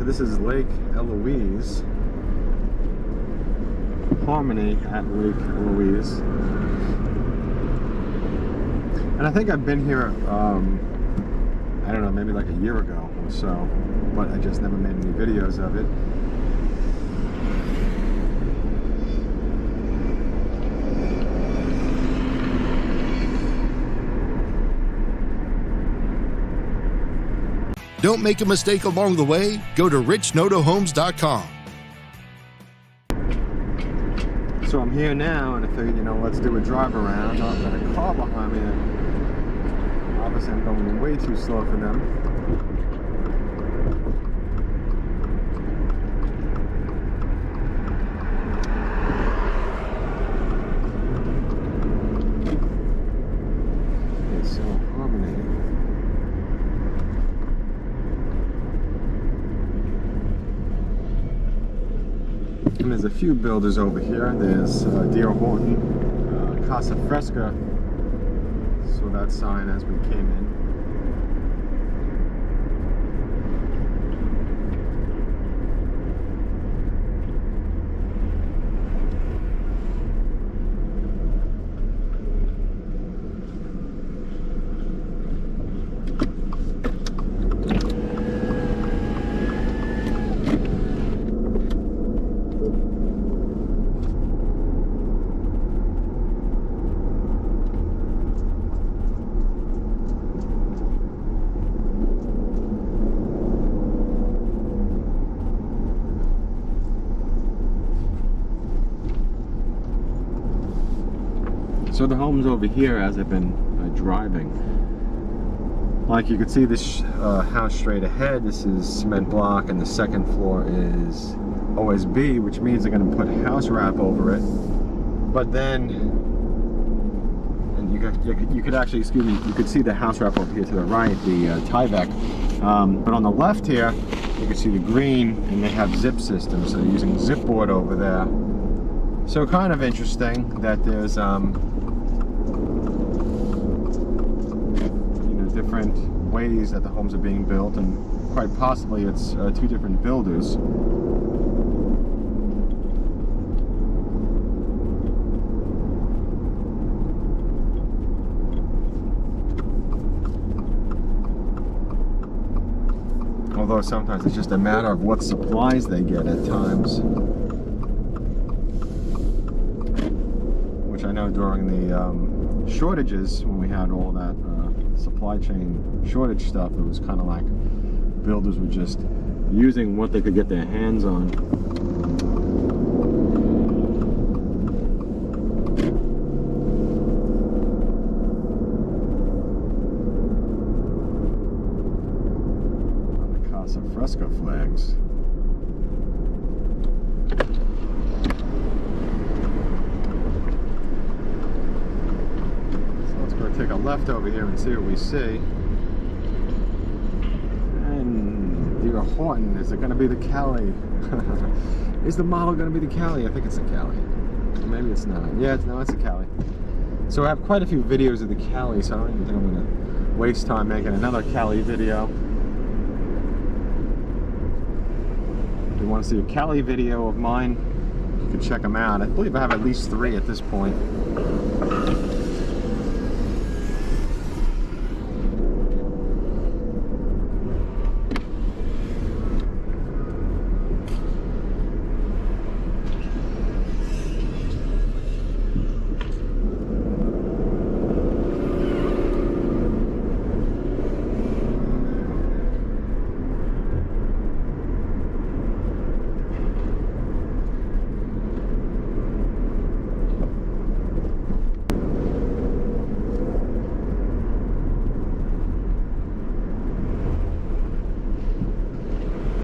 So this is Lake Eloise. Harmony at Lake Eloise. And I think I've been here, I don't know, maybe like a year ago or so, but I just never made any videos of it. Don't make a mistake along the way. Go to richnotohomes.com. So I'm here now, and I figured, you know, let's do a drive around. I've got a car behind me, and obviously I'm going way too slow for them. Okay, so Harmony. And there's a few builders over here. There's Horton, Casa Fresca. So that sign as we came in. So the homes over here, as I've been driving, like you could see this house straight ahead. This is cement block, and the second floor is OSB, which means they're going to put house wrap over it. But then, and you could actually, excuse me, you could see the house wrap over here to the right, the Tyvek. But on the left here, you can see the green, and they have zip systems, so they're using zip board over there. So kind of interesting that there's different ways that the homes are being built, and quite possibly it's two different builders. Although sometimes it's just a matter of what supplies they get at times. Which I know during the shortages, when we had all that supply chain shortage stuff, it was kind of like builders were just using what they could get their hands on. The Casa Fresca flags. Take a left over here and see what we see. And your Horton, is it going to be the Cali? Is the model going to be the Cali? I think it's the Cali. Maybe it's not. Yeah, no, it's a Cali. So I have quite a few videos of the Cali, so I don't even think I'm going to waste time making another Cali video. If you want to see a Cali video of mine, you can check them out. I believe I have at least 3 at this point.